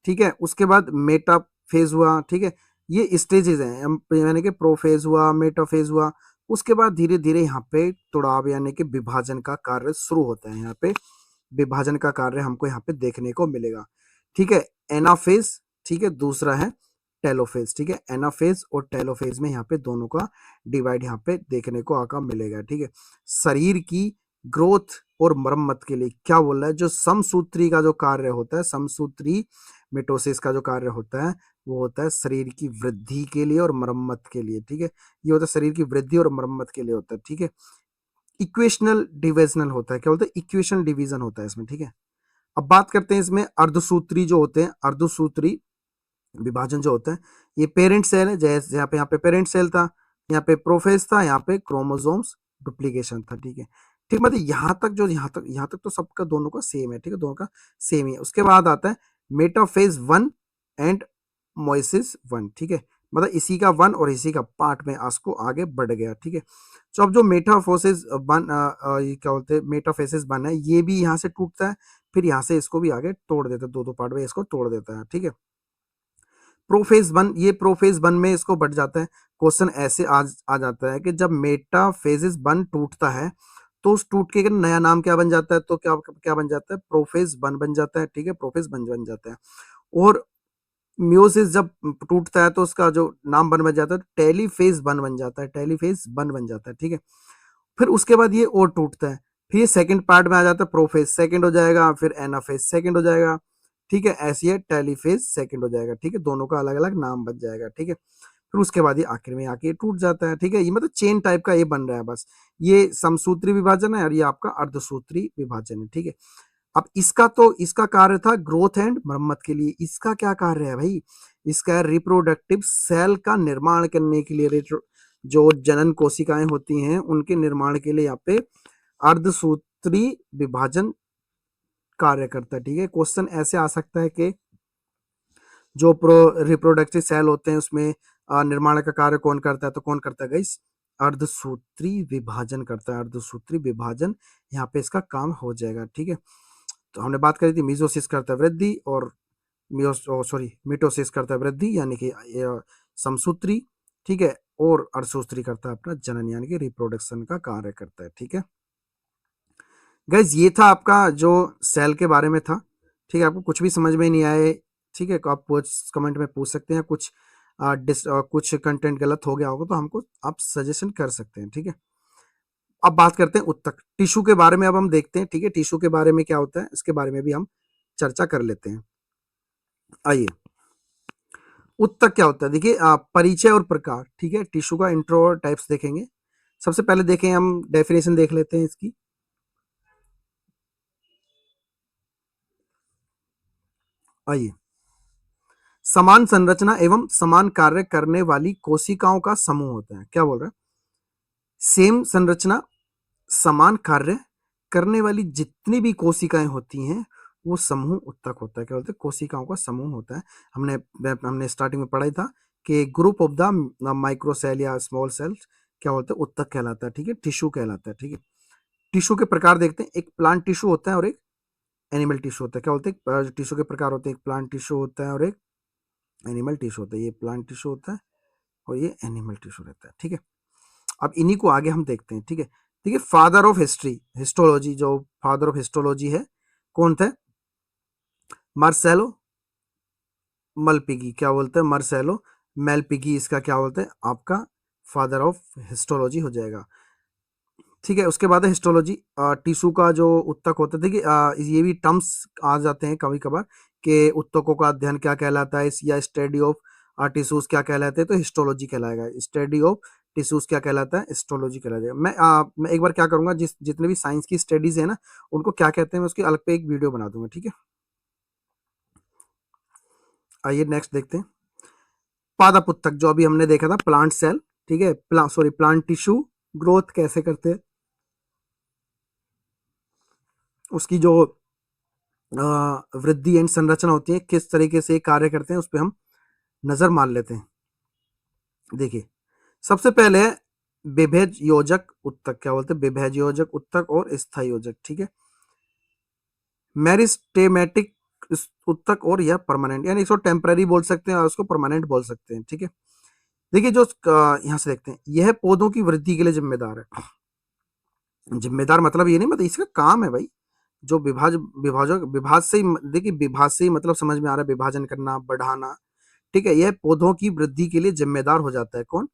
ठीक है। उसके बाद मेटाफेज हुआ, ठीक है। ये स्टेजेस हैं, यानी कि प्रोफेज हुआ, मेटाफेज हुआ। उसके बाद धीरे धीरे यहाँ पे तुड़ाव यानी कि विभाजन का कार्य शुरू होता है। यहाँ पे विभाजन का कार्य हमको यहाँ पे देखने को मिलेगा, ठीक है। एनाफेज, ठीक है, दूसरा है टेलोफेज, ठीक है। एनाफेज और टेलोफेज में यहाँ पे दोनों का डिवाइड यहाँ पे देखने को आका मिलेगा, ठीक है। शरीर की ग्रोथ और मरम्मत के लिए क्या बोल रहा है, जो समसूत्री का जो कार्य होता है, समसूत्री मिटोसिस का जो कार्य होता है वो होता है शरीर की वृद्धि के लिए और मरम्मत के लिए, ठीक है। ये होता है शरीर की वृद्धि और मरम्मत के लिए होता है, ठीक है। इक्वेशनल डिविजनल होता है, क्या बोलते हैं, इक्वेशनल डिवीजन होता है इसमें, ठीक है। अब बात करते हैं इसमें अर्धसूत्री जो होते हैं, अर्धसूत्री विभाजन जो होता है, ये पेरेंट सेल है, जैसे यहाँ पे पेरेंट सेल था, यहाँ पे प्रोफेज था, यहाँ पे क्रोमोसोम्स डुप्लीकेशन था, ठीक है। ठीक, मतलब यहाँ तक तो सबका दोनों का सेम है, ठीक है, दोनों का सेम ही है। उसके बाद आता है मेटाफेज 1 एंड मोइसिस 1, ठीक है, मतलब इसी का 1 और इसी का पार्ट में आस्को आगे बढ़ गया, ठीक है। तो अब जो मेटाफोसिस 1 ये क्या बोलते हैं, मेटाफेसिस 1 है, ये भी यहाँ से टूटता है, फिर यहाँ से इसको भी आगे तोड़ देता है, दो दो पार्ट में इसको तोड़ देता है, ठीक है। प्रोफेज 1, ये प्रोफेज 1 में इसको बढ़ जाता है। क्वेश्चन ऐसे आ जाता है कि जब मेटाफेजिस 1 टूटता है तो उस टूट के नया नाम क्या बन जाता है, तो क्या क्या बन जाता है, प्रोफेज 1 बन जाता है, ठीक है, प्रोफेज 1 बन जाता है। और मियोसिस जब टूटता है तो उसका जो नाम बन जाता है टेलीफेज 1 बन जाता है, टेलीफेज 1 बन जाता है, ठीक है। फिर उसके बाद ये और टूटता है, फिर ये सेकंड पार्ट में आ जाता है, प्रोफेज सेकंड हो जाएगा, फिर एनाफेज सेकंड हो जाएगा, ठीक है। ऐसे ये टेलीफेज सेकंड हो जाएगा, ठीक है, दोनों का अलग अलग नाम बच जाएगा, ठीक है। फिर उसके बाद ये आखिर में आके टूट जाता है, ठीक है। ये मतलब चेन टाइप का ये बन रहा है बस। ये समसूत्री विभाजन है और ये आपका अर्धसूत्री विभाजन है, ठीक है। अब इसका कार्य था ग्रोथ एंड मरम्मत के लिए। इसका क्या कार्य है भाई, इसका रिप्रोडक्टिव सेल का निर्माण करने के लिए, जो जनन कोशिकाएं होती हैं उनके निर्माण के लिए यहाँ पे अर्धसूत्री विभाजन कार्य करता है, ठीक है। क्वेश्चन ऐसे आ सकता है कि जो रिप्रोडक्टिव सेल होते हैं उसमें निर्माण का कार्य कौन करता है, तो कौन करता है गाइस, अर्धसूत्री विभाजन करता है। अर्धसूत्री विभाजन यहाँ पे इसका काम हो जाएगा, ठीक है। तो हमने बात करी थी मिजोसिस करता है वृद्धि और मिटोसिस करता है वृद्धि यानी कि समसूत्री, ठीक है, और अर्धसूत्री करता है अपना जनन यानी कि रिप्रोडक्शन का कार्य करता है, ठीक है। गाइज ये था आपका जो सेल के बारे में था, ठीक है। आपको कुछ भी समझ में नहीं आए, ठीक है, तो आप कमेंट में पूछ सकते हैं। कुछ कंटेंट गलत हो गया होगा तो हमको आप सजेशन कर सकते हैं, ठीक है। अब बात करते हैं उत्तक टिश्यू के बारे में, अब हम देखते हैं, ठीक है, टिश्यू के बारे में क्या होता है इसके बारे में भी हम चर्चा कर लेते हैं। आइए, उत्तक क्या होता है, देखिए परिचय और प्रकार, ठीक है, टिश्यू का इंट्रो और टाइप्स देखेंगे। सबसे पहले देखें हम डेफिनेशन देख लेते हैं इसकी। आइए, समान संरचना एवं समान कार्य करने वाली कोशिकाओं का समूह होता है। क्या बोल रहा है, सेम संरचना समान कार्य करने वाली जितनी भी कोशिकाएं होती हैं वो समूह उत्तक होता है। क्या बोलते हैं, कोशिकाओं का समूह होता है। हमने स्टार्टिंग में पढ़ा ही था कि ग्रुप ऑफ द माइक्रोसेल या स्मॉल सेल्स क्या बोलते हैं, उत्तक कहलाता है, ठीक है, टिश्यू कहलाता है, ठीक है। टिश्यू के प्रकार देखते हैं, एक प्लांट टिश्यू होता है और एक एनिमल टिश्यू होता है। क्या बोलते हैं, टिश्यू के प्रकार होते हैं, एक प्लांट टिश्यू होता है और एक एनिमल टिश्यू होता है। ये प्लांट टिश्यू होता है और ये एनिमल टिश्यू रहता है, ठीक है। अब इन्हीं को आगे हम देखते हैं, ठीक है। ठीक है, फादर ऑफ हिस्ट्री हिस्टोलॉजी, जो फादर ऑफ हिस्टोलॉजी है कौन थे, मार्सेलो मलपिगी, क्या बोलते हैं, मार्सेलो मेलपिगी, इसका क्या बोलते हैं आपका फादर ऑफ हिस्टोलॉजी हो जाएगा। ठीक है, उसके बाद है हिस्टोलॉजी। टिश्यू का जो उत्तक होता है, देखिए ये भी टर्म्स आ जाते हैं कभी कभार कि उत्तकों का अध्ययन क्या कहलाता है, या स्टडी ऑफ टिश्यूज क्या कहलाते हैं, तो हिस्टोलॉजी कहलाएगा। स्टडी ऑफ टिश्यूज क्या कहलाता है, हिस्टोलॉजी कहलाएगा। मैं एक बार क्या करूंगा, जितने भी साइंस की स्टडीज है ना, उनको क्या कहते हैं, मैं उसकी अलग पे एक वीडियो बना दूंगा, ठीक है। आइए नेक्स्ट देखते हैं। पादप उत्तक, जो अभी हमने देखा था, प्लांट सेल, ठीक है, सॉरी प्लांट टिश्यू ग्रोथ कैसे करते हैं, उसकी जो वृद्धि एंड संरचना होती है, किस तरीके से कार्य करते हैं, उस पर हम नजर मार लेते हैं। देखिए, सबसे पहले है विभेद योजक उत्तक, क्या बोलते हैं, विभेद योजक उत्तक और स्थायी योजक, ठीक है। मेरिस्टेमेटिक उत्तक और यह परमानेंट, यानी इसको टेम्पररी बोल सकते हैं और उसको परमानेंट बोल सकते हैं, ठीक है। देखिए, जो यहां से देखते हैं, यह पौधों की वृद्धि के लिए जिम्मेदार है। जिम्मेदार मतलब ये नहीं, मतलब इसका काम है भाई। जो विभाजक विभाज से ही, देखिए विभाज से ही मतलब समझ में आ रहा है, विभाजन करना, बढ़ाना, ठीक है। यह पौधों की वृद्धि के लिए जिम्मेदार हो जाता है, कौन,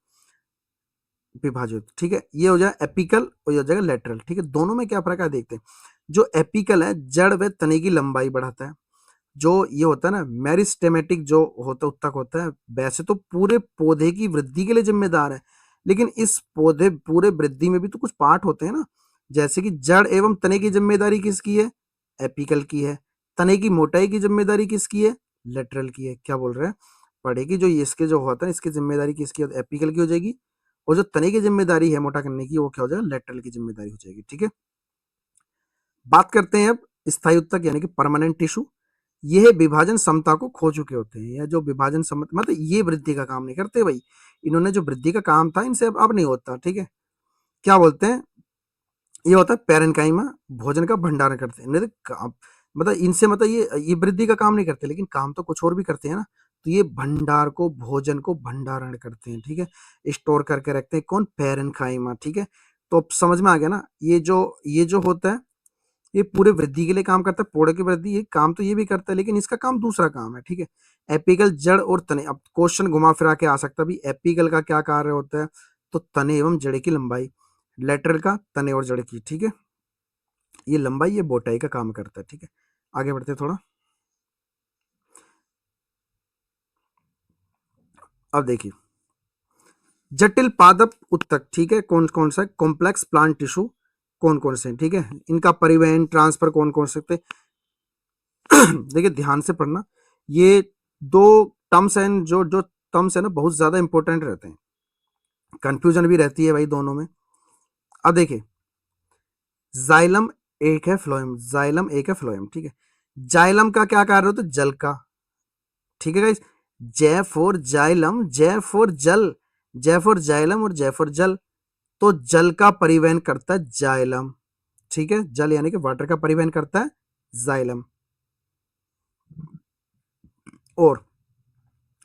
विभाजित, ठीक है। ये हो जाए एपिकल और ये हो जाएगा लेटरल, ठीक है। दोनों में क्या फर्क है देखते हैं। जो एपिकल है, जड़ व तने की लंबाई बढ़ाता है। जो ये होता है ना मेरिस्टेमेटिक, जो होता उत्तक होता है, वैसे तो पूरे पौधे की वृद्धि के लिए जिम्मेदार है, लेकिन इस पौधे पूरे वृद्धि में भी तो कुछ पार्ट होते हैं ना। जैसे कि जड़ एवं तने की जिम्मेदारी किसकी है, एपिकल की है। तने की मोटाई की जिम्मेदारी किसकी है, लेटरल की है। क्या बोल रहे हैं, पढ़ेगी जो इसके जो होता है, इसकी जिम्मेदारी किसकी, एपिकल की हो जाएगी। और जो तने की जिम्मेदारी है मोटा करने की, वो क्या हो जाएगा, लेटरल की जिम्मेदारी हो जाएगी, ठीक है। बात करते हैं अब स्थायी उत्तक यानी कि परमानेंट टिश्यू। यह विभाजन क्षमता को खो चुके होते हैं, या जो विभाजन क्षमता, मतलब ये वृद्धि का काम नहीं करते भाई। इन्होंने जो वृद्धि का काम था, इनसे अब नहीं होता, ठीक है। क्या बोलते हैं, ये होता है पैरेनकाइमा, भोजन का भंडारण करते हैं। नहीं तो मतलब इनसे, मतलब ये वृद्धि का काम नहीं करते, लेकिन काम तो कुछ और भी करते हैं ना। तो ये भंडार को, भोजन को भंडारण करते हैं, ठीक है। स्टोर करके रखते हैं, कौन, पैरेनकाइमा, ठीक है। तो अब समझ में आ गया ना, ये जो होता है, ये पूरे वृद्धि के लिए काम करता है, पौधे की वृद्धि, ये काम तो ये भी करता है, लेकिन इसका काम दूसरा काम है, ठीक है। एपिकल, जड़ और तने। अब क्वेश्चन घुमा फिरा के आ सकता है भी, एपिकल का क्या कार्य होता है, तो तने एवं जड़ की लंबाई। लेटरल का तने और जड़ की, ठीक है। ये लंबाई, ये बोटाई का काम करता है, ठीक है। आगे बढ़ते हैं थोड़ा। अब देखिए, जटिल पादप उत्तक, ठीक है, कौन कौन सा, कॉम्प्लेक्स प्लांट टिश्यू कौन कौन से, ठीक है। इनका परिवहन, ट्रांसफर कौन कौन सकते। देखिए ध्यान से पढ़ना, ये दो टर्म्स हैं, जो जो टर्म्स है ना, बहुत ज्यादा इंपॉर्टेंट रहते हैं। कंफ्यूजन भी रहती है भाई दोनों में। अब देखिए, जाइलम एक है, फ्लोएम, जाइलम एक है, फ्लोएम, ठीक है। जाइलम का क्या कार्य होता है, जल का, ठीक है गाइस। जय फॉर जाइलम, जय फॉर जल, जय फॉर जाइलम और जय फॉर जल। तो जल का परिवहन करता है जाइलम, ठीक है। जल यानी कि वाटर का परिवहन करता है जाइलम। और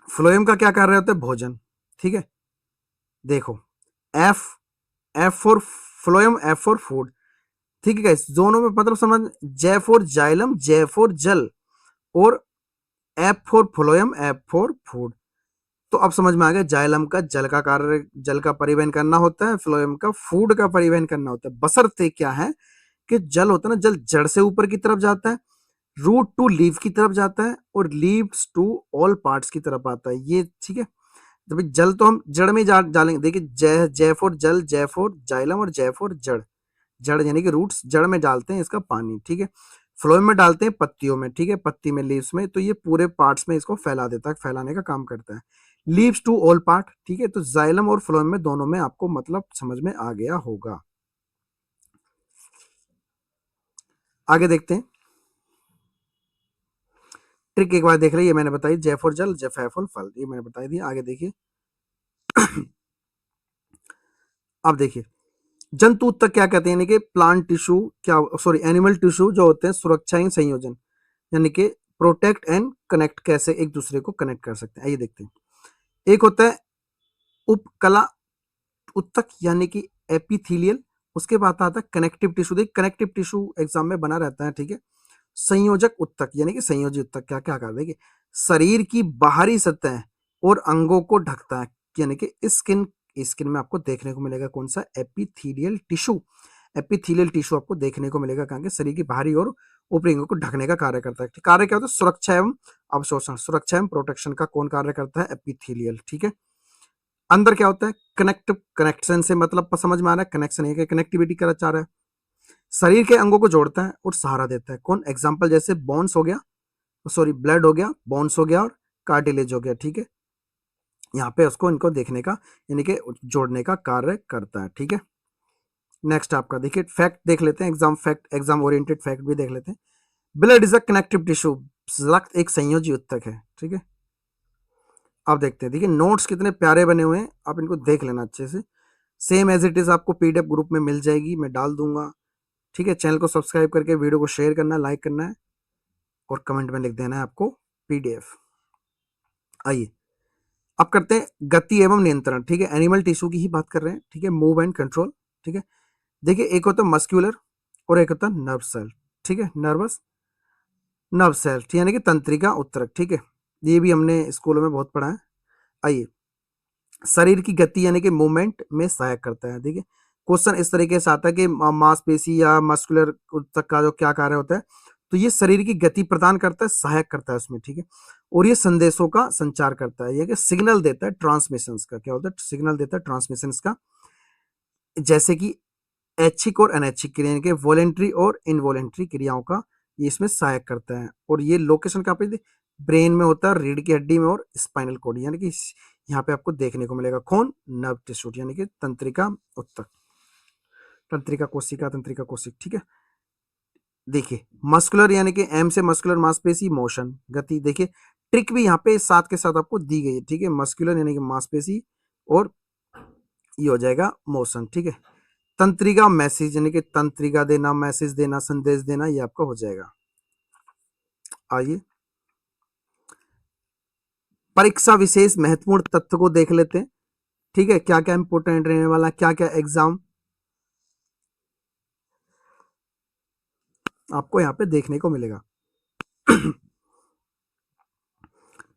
फ्लोएम का क्या कार्य होता है, भोजन, ठीक है। देखो, F F for phloem, F for food, ठीक है गाइस। दोनों में मतलब समझ, जय फॉर जाइलम, जय फॉर जल, और F for phloem, F for food. तो अब समझ में आ गया, जाइलम का जल का कार्य, जल का परिवहन करना होता है, फ्लोएम का फूड का परिवहन करना होता है। बशर्ते क्या है कि जल होता है ना, जल जड़ से ऊपर की तरफ जाता है, रूट टू लीव की तरफ जाता है, और लीव्स टू ऑल पार्ट्स की तरफ आता है, ये ठीक है। तो भाई जल तो हम जड़ में डालेंगे, देखिए जय जय फॉर जल, जय फॉर जाइलम और जय फॉर जड़। जड़ यानी कि रूट्स, जड़ में डालते हैं इसका पानी, ठीक है। फ्लोएम में डालते हैं पत्तियों में, ठीक है, पत्ती में, लीव्स में, तो ये पूरे पार्ट्स में इसको फैला देता है, फैलाने का काम करता है। लीव्स टू ऑल पार्ट, ठीक है। तो जाइलम और फ्लोएम में, दोनों में आपको मतलब समझ में आ गया होगा। आगे देखते हैं, ट्रिक एक बार देख लीजिए, मैंने बताई, जय फॉर जल, जय फॉर फल, ये मैंने बताई थी। आगे देखिए, अब देखिए, जंतु तक क्या कहते हैं, यानी कि प्लांट टिश्यू, क्या सॉरी एनिमल टिश्यू जो होते हैं, सुरक्षा एवं संयोजन, यानी कि प्रोटेक्ट एंड कनेक्ट, कैसे एक दूसरे को कनेक्ट कर सकते हैं, आइए देखते हैं। एक होता है उपकला उत्तक, यानी कि एपिथेलियल। उसके बाद आता है कनेक्टिव टिश्यू। देख, कनेक्टिव टिश्यू एग्जाम में बना रहता है, ठीक है। संयोजक उत्तक यानी कि संयोजी उत्तक क्या क्या कर देखिए, शरीर की बाहरी सतह और अंगों को ढकता है, यानी कि स्किन। स्किन में आपको देखने को मिलेगा कौन सा, एपिथेलियल टिश्यू। एपिथेलियल टिश्यू आपको देखने को मिलेगा कहाँ के, शरीर की बाहरी और ऊपरी अंगों को ढकने का कार्य करता है। कार्य क्या होता है, सुरक्षा एवं अवशोषण, सुरक्षा एवं प्रोटेक्शन का कौन कार्य करता है, एपिथेलियल। ठीक है, अंदर क्या होता है, कनेक्शन से मतलब समझ में आ रहा है, कनेक्शन है कि कनेक्टिविटी करा चाह रहा है, शरीर के अंगों को जोड़ता है और सहारा देता है। कौन, एग्जाम्पल जैसे बोन्स हो गया, सॉरी ब्लड हो गया, बोन्स हो गया और कार्टिलेज हो गया। ठीक है, यहाँ पे उसको इनको देखने का यानी कि जोड़ने का कार्य करता है। ठीक है, नेक्स्ट आपका देखिए फैक्ट देख लेते हैं, exam fact, exam oriented fact भी देख लेते हैं। Blood is a connective tissue, रक्त एक संयोजी उत्तक है। ठीक है, अब देखते हैं, देखिए नोट्स कितने प्यारे बने हुए हैं, आप इनको देख लेना अच्छे से। सेम एज इट इज आपको पीडीएफ ग्रुप में मिल जाएगी, मैं डाल दूंगा। ठीक है, चैनल को सब्सक्राइब करके वीडियो को शेयर करना है, लाइक करना है और कमेंट में लिख देना है आपको पीडीएफ। आइए अब करते हैं गति एवं नियंत्रण। ठीक है, एनिमल टिश्यू की ही बात कर रहे हैं। ठीक है, मूव एंड कंट्रोल। ठीक है, देखिए एक होता है मस्क्यूलर और एक होता है नर्व सेल। ठीक है, नर्वस नर्व सेल यानी कि तंत्रिका उत्तरक। ठीक है, ये भी हमने स्कूलों में बहुत पढ़ा है। आइए, शरीर की गति यानी कि मूवमेंट में सहायक करता है। देखिए क्वेश्चन इस तरीके से आता है कि मांसपेशी या मस्कुलर उत्तक का जो क्या कार्य होता है, तो ये शरीर की गति प्रदान करता है, सहायक करता है उसमें। ठीक है, और ये संदेशों का संचार करता है, ये कि सिग्नल देता है ट्रांसमिशंस का, क्या होता है, सिग्नल देता है ट्रांसमिशंस का, जैसे कि ऐच्छिक और अनैच्छिक क्रिया के वॉलेंट्री और इनवॉलेंट्री क्रियाओं का ये इसमें सहायक करता है। और ये लोकेशन कहाँ पे, ब्रेन में होता है, रीढ़ की हड्डी में और स्पाइनल कॉर्ड, यानी कि यहाँ पे आपको देखने को मिलेगा कौन, नर्व टिश्यू यानी कि तंत्रिका उत्तक, तंत्रिका कोशिका, तंत्रिका कोशिक। ठीक है, देखिए मस्कुलर यानी कि एम से मस्कुलर मांसपेशी, मोशन गति। देखिए ट्रिक भी यहाँ पे साथ के साथ आपको दी गई है। ठीक है, मस्कुलर यानी कि मांसपेशी और ये हो जाएगा मोशन। ठीक है, तंत्रिका मैसेज यानी कि तंत्रिका देना, मैसेज देना, संदेश देना, ये आपका हो जाएगा। आइए परीक्षा विशेष महत्वपूर्ण तथ्य को देख लेते हैं। ठीक है, क्या क्या इंपोर्टेंट रहने वाला, क्या क्या एग्जाम आपको यहाँ पे देखने को मिलेगा।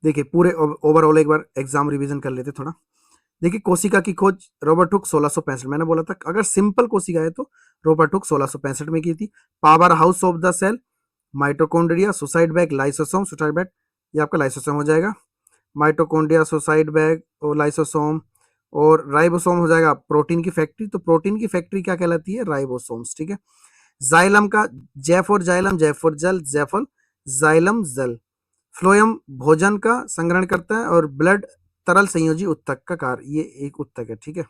देखिए पूरे ओवरऑल एक बार एग्जाम रिवीजन कर लेते थोड़ा। देखिए कोशिका की खोज रॉबर्ट हुक 1665, मैंने बोला था अगर सिंपल कोशिका है तो रॉबर्ट हुक 1665 में की थी। Powerhouse of the cell, mitochondria, suicide bag, lysosome, suicide bag, ये आपका लाइसोसोम हो जाएगा। माइटोकॉन्ड्रिया, सुसाइड बैग और लाइसोसोम, और राइबोसोम हो जाएगा प्रोटीन की फैक्ट्री, तो प्रोटीन की फैक्ट्री क्या कहलाती है, राइबोसोम्स। ठीक है, जाइलम का जैफोर जाइलम, जैफोर जल, जैफल जाइलम जल। फ्लोएम भोजन का संग्रहण करता है और ब्लड तरल संयोजी उत्तक का कार्य, ये एक उत्तक है। ठीक है,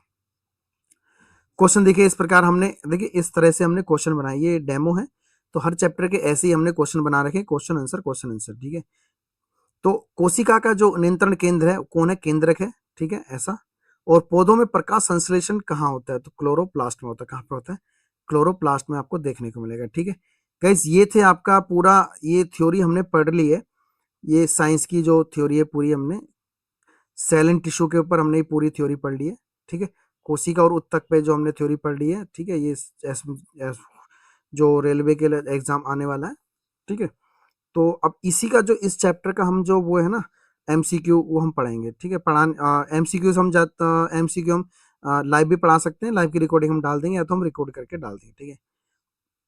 क्वेश्चन देखिए इस प्रकार हमने, देखिए इस तरह से हमने क्वेश्चन बनाए, ये डेमो है, तो हर चैप्टर के ऐसे ही हमने क्वेश्चन बना रखे, क्वेश्चन आंसर क्वेश्चन आंसर। ठीक है, तो कोशिका का जो नियंत्रण केंद्र है कौन है, केंद्रक है। ठीक है, ऐसा। और पौधों में प्रकाश संश्लेषण कहाँ होता है, तो क्लोरोप्लास्ट में होता है। कहाँ पे होता है, क्लोरोप्लास्ट में आपको देखने को मिलेगा। ठीक है गाइस, ये थे आपका पूरा, ये थ्योरी हमने पढ़ ली है, ये साइंस की जो थ्योरी है पूरी हमने, सेल एंड टिश्यू के ऊपर हमने पूरी थ्योरी पढ़ ली है। ठीक है, कोशिका और उत्तक पे जो हमने थ्योरी पढ़ ली है। ठीक है, ये जो रेलवे के एग्जाम आने वाला है। ठीक है, तो अब इसी का जो इस चैप्टर का हम जो वो है ना एमसीक्यू, वो हम पढ़ेंगे। ठीक है, एमसीक्यू हम एमसीक्यू हम लाइव भी पढ़ा सकते हैं, लाइव की रिकॉर्डिंग हम डाल देंगे या तो हम रिकॉर्ड करके डाल देंगे। ठीक है,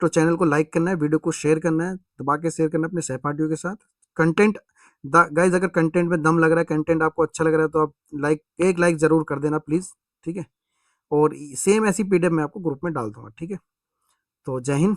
तो चैनल को लाइक करना है, वीडियो को शेयर करना है, दबा के शेयर करना है अपने सहपाठियों के साथ। कंटेंट गाइज, अगर कंटेंट में दम लग रहा है, कंटेंट आपको अच्छा लग रहा है, तो आप एक लाइक जरूर कर देना प्लीज। ठीक है, और सेम ऐसी पीडीएफ मैं आपको ग्रुप में डाल दूंगा। ठीक है, तो जय हिंद।